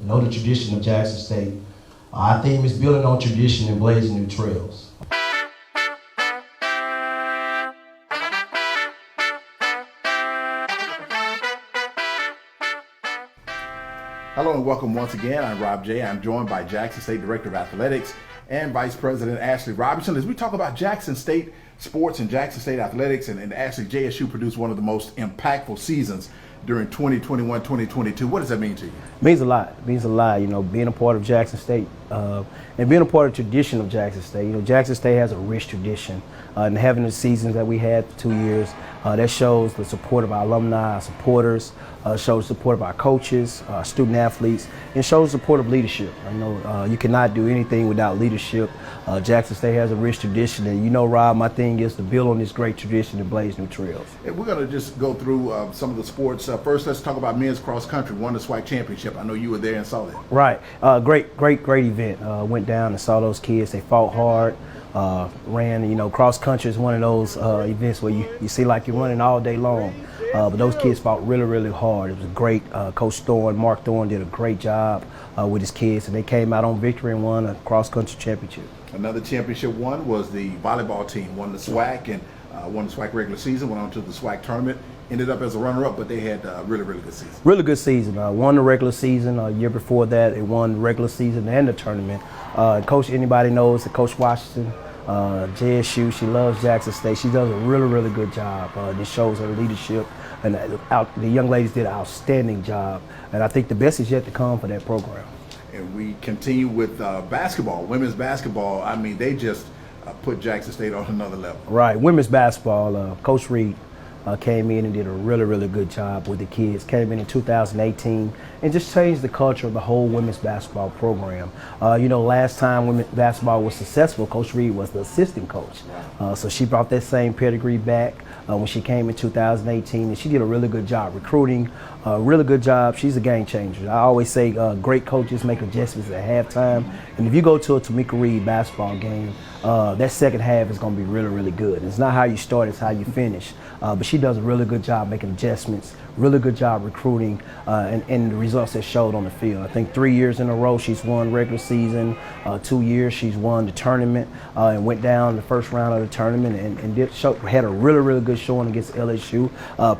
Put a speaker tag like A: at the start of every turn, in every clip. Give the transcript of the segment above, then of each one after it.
A: know the tradition of Jackson State. Our theme is building on tradition and blazing new trails.
B: Hello and welcome once again. I'm Rob J. I'm joined by Jackson State Director of Athletics and Vice President Ashley Robinson as we talk about Jackson State sports and Jackson State athletics. And Ashley, JSU produced one of the most impactful seasons during 2021-2022. What does that mean to you?
C: It means a lot. It means a lot, being a part of Jackson State and being a part of the tradition of Jackson State. Jackson State has a rich tradition. And having the seasons that we had for 2 years, that shows the support of our alumni, our supporters, shows the support of our coaches, student athletes, and shows the support of leadership. You cannot do anything without leadership. Jackson State has a rich tradition, and Rob, my thing is to build on this great tradition and blaze new trails.
B: And we're going to just go through some of the sports. First, let's talk about men's cross country, won the SWAC championship. I know you were there and saw that.
C: Right, great event. Went down and saw those kids. They fought hard. Ran, cross country is one of those events where you see like you're running all day long. But those kids fought really, really hard. It was great. Coach Thorne, Mark Thorne, did a great job with his kids, and they came out on victory and won a cross country championship.
B: Another championship won was the volleyball team, won the SWAC and won the SWAC regular season, went on to the SWAC tournament. Ended up as a runner-up, but they had a really, really good season.
C: Really good season. Won the regular season. A year before that, they won the regular season and the tournament. Coach, anybody knows that Coach Washington, JSU, she loves Jackson State. She does a really, really good job. This shows her leadership, and the young ladies did an outstanding job. And I think the best is yet to come for that program.
B: And we continue with basketball, women's basketball. I mean, they just put Jackson State on another level.
C: Right, women's basketball, Coach Reed came in and did a really, really good job with the kids. Came in 2018 and just changed the culture of the whole women's basketball program. Last time women's basketball was successful, Coach Reed was the assistant coach. So she brought that same pedigree back when she came in 2018, and she did a really good job recruiting, really good job. She's a game changer. I always say great coaches make adjustments at halftime. And if you go to a Tamika Reed basketball game, that second half is going to be really, really good. It's not how you start, it's how you finish. But she does a really good job making adjustments, really good job recruiting, and the results that showed on the field. I think 3 years in a row she's won regular season, 2 years she's won the tournament, and went down the first round of the tournament and had a really, really good showing against LSU.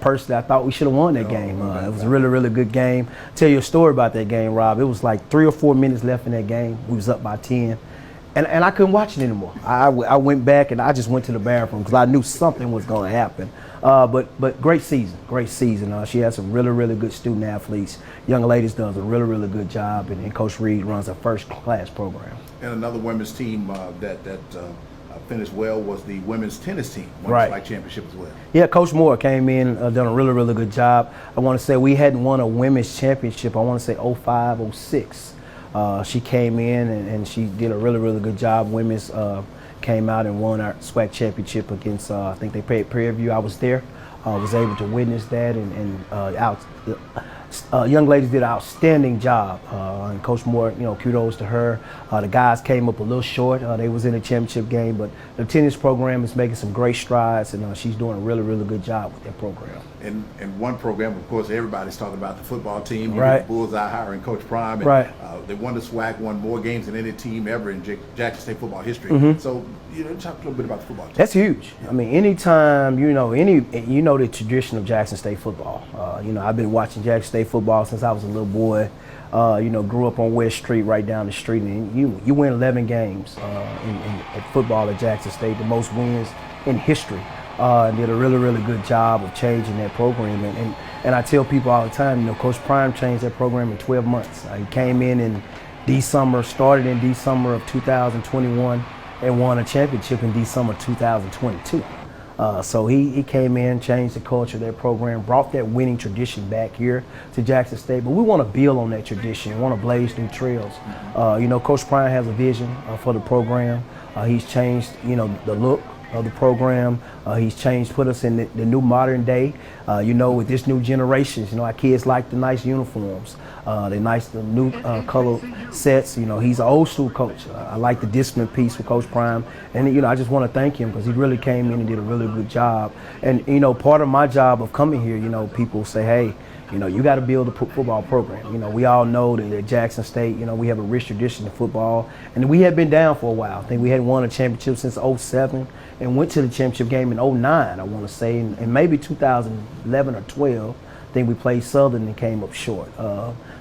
C: Personally, I thought we should have won that game. It was a really, really good game. Tell you a story about that game, Rob. It was like 3 or 4 minutes left in that game. We was up by 10. And I couldn't watch it anymore. I went back and I just went to the bathroom because I knew something was going to happen. But great season. She has some really, really good student athletes. Young ladies does a really, really good job, and Coach Reed runs a first-class program.
B: And another women's team that finished well was the women's tennis team. Won the SWAC championship as well.
C: Yeah, Coach Moore came in, done a really, really good job. I want to say we hadn't won a women's championship, I want to say 05, 06. She came in and she did a really, really good job. Women's came out and won our SWAC championship against, I think they played Prairie View. I was there, was able to witness that, young ladies did an outstanding job. And Coach Moore, kudos to her. The guys came up a little short. They was in a championship game, but the tennis program is making some great strides, and she's doing a really, really good job with that program.
B: And one program, of course, everybody's talking about the football team.
C: Right.
B: Bullseye hiring Coach Prime. And,
C: right.
B: They won the SWAC, won more games than any team ever in Jackson State football history.
C: Mm-hmm.
B: So, talk a little bit about the football team.
C: That's huge. I mean, anytime, the tradition of Jackson State football. I've been watching Jackson State football since I was a little boy. Grew up on West Street, right down the street, and you win 11 games in football at Jackson State, the most wins in history. And did a really, really good job of changing that program. And I tell people all the time, Coach Prime changed that program in 12 months. He came in started in December of 2021 and won a championship in December 2022. So he came in, changed the culture of that program, brought that winning tradition back here to Jackson State. But we want to build on that tradition. We want to blaze new trails. Coach Prime has a vision for the program. He's changed, the look of the program. He's put us in the new modern day. With this new generations, our kids like the nice uniforms. The new color sets. He's an old school coach. I like the discipline piece with Coach Prime. And, I just want to thank him because he really came in and did a really good job. And, part of my job of coming here, people say, hey, You know, you got to build a football program. You know, we all know that at Jackson State, you know, we have a rich tradition of football, and we had been down for a while. I think we hadn't won a championship since '07 and went to the championship game in '09, I want to say, and maybe 2011 or 12. I think we played Southern and came up short.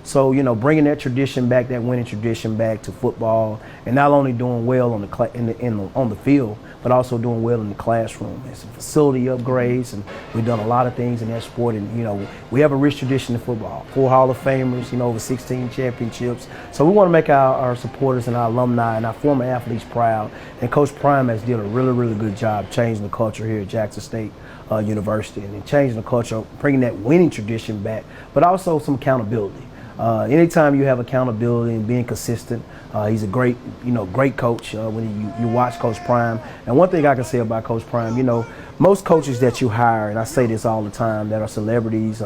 C: So, you know, bringing that tradition back, that winning tradition back to football, and not only doing well on on the field, but also doing well in the classroom. And some facility upgrades, and we've done a lot of things in that sport. And, you know, we have a rich tradition in football. 4 Hall of Famers, you know, over 16 championships. So we want to make our supporters and our alumni and our former athletes proud. And Coach Prime has done a really, really good job changing the culture here at Jackson State University, and changing the culture, bringing that winning tradition back, but also some accountability. Anytime you have accountability and being consistent, he's a great coach. When you watch Coach Prime, and one thing I can say about Coach Prime, you know, most coaches that you hire, and I say this all the time, that are celebrities,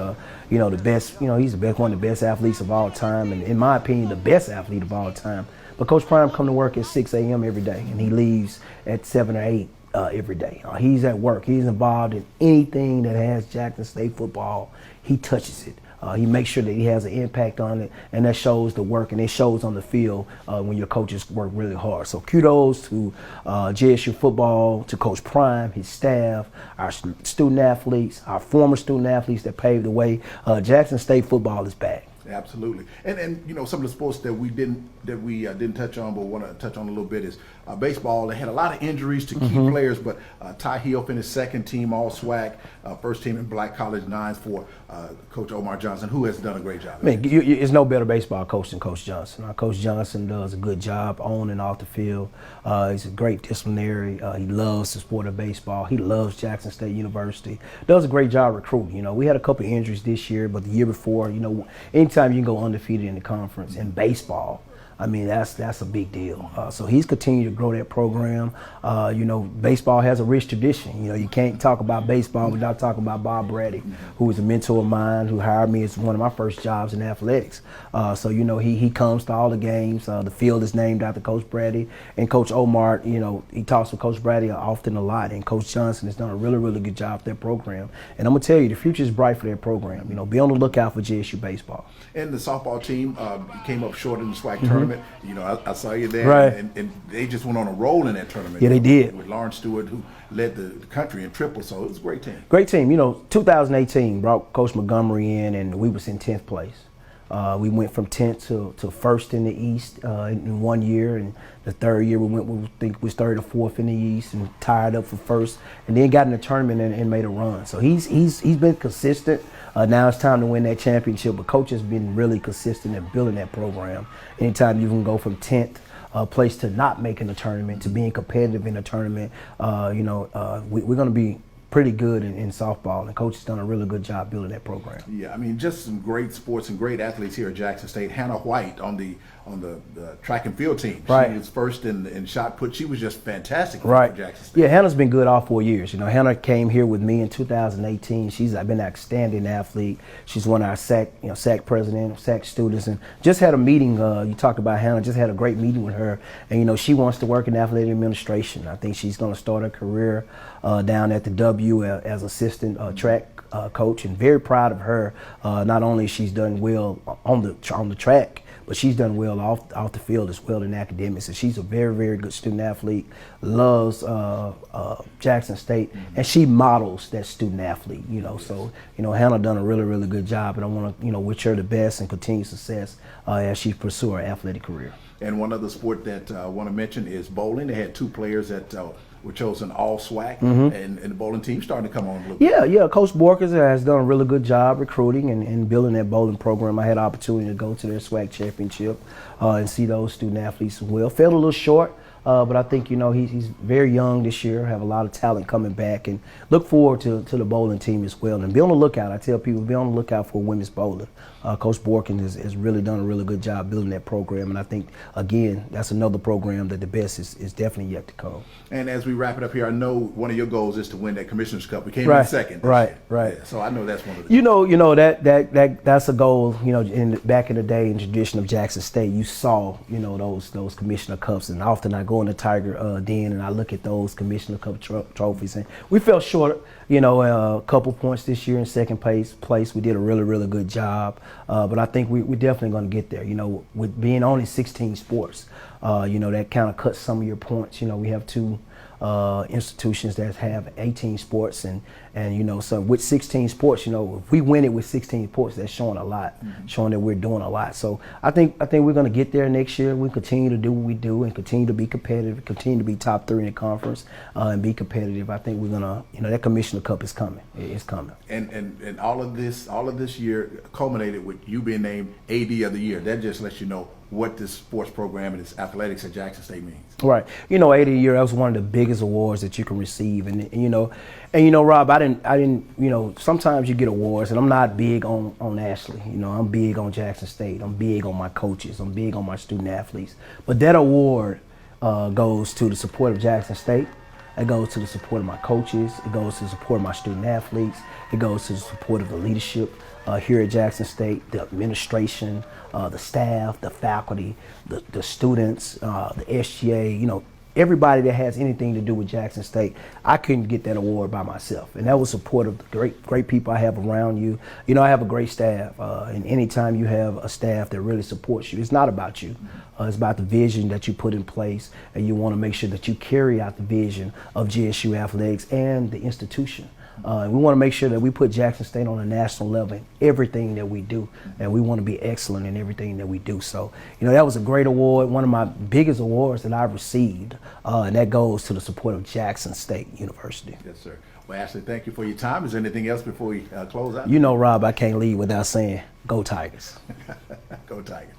C: you know, the best, you know, he's the best, one of the best athletes of all time, and in my opinion, the best athlete of all time. But Coach Prime come to work at 6 a.m. every day, and he leaves at 7 or 8 every day. He's at work. He's involved in anything that has Jackson State football. He touches it. He makes sure that he has an impact on it, and that shows the work, and it shows on the field when your coaches work really hard. So kudos to JSU football, to Coach Prime, his staff, our student athletes, our former student athletes that paved the way. Jackson State football is back.
B: Absolutely, and you know, some of the sports that we didn't touch on, but want to touch on a little bit is baseball. They had a lot of injuries to key players, but Ty Hill finished second team All SWAC, first team in Black College Nines for Coach Omar Johnson, who has done a great job.
C: I mean, there's no better baseball coach than Coach Johnson. Coach Johnson does a good job on and off the field. He's a great disciplinary. He loves the sport of baseball. He loves Jackson State University. Does a great job recruiting. You know, we had a couple of injuries this year, but the year before, you know, anytime you can go undefeated in the conference in baseball, I mean, that's a big deal. So he's continued to grow that program. You know, baseball has a rich tradition. You know, you can't talk about baseball without talking about Bob Brady, who was a mentor of mine, who hired me as one of my first jobs in athletics. So, you know, he comes to all the games. The field is named after Coach Brady. And Coach Omar, you know, he talks with Coach Brady often a lot. And Coach Johnson has done a really, really good job with that program. And I'm going to tell you, the future is bright for that program. You know, be on the lookout for JSU baseball.
B: And the softball team came up short in the SWAC tournament. You know, I saw you there,
C: right.
B: and they just went on a roll in that tournament.
C: Yeah, they did.
B: With Lawrence Stewart, who led the country in triple, so it was a great team.
C: Great team. You know, 2018 brought Coach Montgomery in, and we was in 10th place. We went from 10th to first in the East in 1 year, and the third year we was third or fourth in the East and tied up for first, and then got in the tournament and made a run. So he's been consistent. Now it's time to win that championship, but Coach has been really consistent in building that program. Anytime you can go from 10th place to not making a tournament to being competitive in a tournament, you know, we're going to be pretty good in softball, and Coach has done a really good job building that program.
B: Yeah, I mean, just some great sports and great athletes here at Jackson State. Hannah White on the track and field team.
C: Right.
B: She was first in shot put. She was just fantastic
C: right.
B: for Jackson State.
C: Yeah, Hannah's been good all 4 years. You know, Hannah came here with me in 2018. She's been an outstanding athlete. She's one of our SAC president, SAC students, and just had a meeting. You talked about Hannah. Just had a great meeting with her, and you know, she wants to work in athletic administration. I think she's going to start her career down at the W as assistant track coach, and very proud of her. Not only she's done well on the track, but she's done well off the field as well in academics. And she's a very, very good student athlete, loves Jackson State, and she models that student athlete, you know. So, you know, Hannah done a really, really good job, and I want to, you know, wish her the best and continued success as she pursue her athletic career.
B: And one other sport that I want to mention is bowling. They had 2 players that were chosen All SWAC, and the bowling team starting to come on a little bit.
C: Yeah. Coach Borkers has done a really good job recruiting and building that bowling program. I had the opportunity to go to their SWAC championship and see those student athletes as well. Fell a little short, but I think, you know, he's very young this year, have a lot of talent coming back, and look forward to the bowling team as well. And be on the lookout. I tell people, be on the lookout for women's bowling. Coach Borkin has really done a really good job building that program, and I think, again, that's another program that the best is definitely yet to come.
B: And as we wrap it up here, I know one of your goals is to win that Commissioner's Cup. We came in second.
C: Right.
B: Yeah, so I know that's one of the.
C: You know that's a goal. You know, back in the day in tradition of Jackson State, you saw, you know, those Commissioner Cups, and often I go go in the Tiger den and I look at those Commissioner Cup trophies, and we fell short, a couple points this year in second place. We did a really, really good job, but I think we're definitely going to get there. With being only 16 sports, that kind of cuts some of your points. We have two institutions that have 18 sports, and so with 16 sports, if we win it with 16 sports, that's showing a lot, showing that we're doing a lot. So I think we're going to get there next year. We continue to do what we do and continue to be competitive, continue to be top 3 in the conference, and be competitive. I think we're gonna, that Commissioner Cup is coming. It's coming.
B: And all of this year culminated with you being named AD of the year. That just lets you know what this sports program and this athletics at Jackson State means.
C: Right. AD of the year, that was one of the biggest awards that you can receive. And Rob, I didn't, sometimes you get awards, and I'm not big on Ashley. I'm big on Jackson State. I'm big on my coaches. I'm big on my student athletes. But that award goes to the support of Jackson State. It goes to the support of my coaches. It goes to the support of my student athletes. It goes to the support of the leadership here at Jackson State, the administration, the staff, the faculty, the students, the SGA, everybody that has anything to do with Jackson State. I couldn't get that award by myself. And that was support of the great people I have around you. I have a great staff. And anytime you have a staff that really supports you, it's not about you. It's about the vision that you put in place, and you want to make sure that you carry out the vision of GSU Athletics and the institution. We want to make sure that we put Jackson State on a national level in everything that we do, and we want to be excellent in everything that we do. So, that was a great award, one of my biggest awards that I've received, and that goes to the support of Jackson State University.
B: Yes, sir. Well, Ashley, thank you for your time. Is there anything else before we close out?
C: Rob, I can't leave without saying, go Tigers.
B: Go Tigers.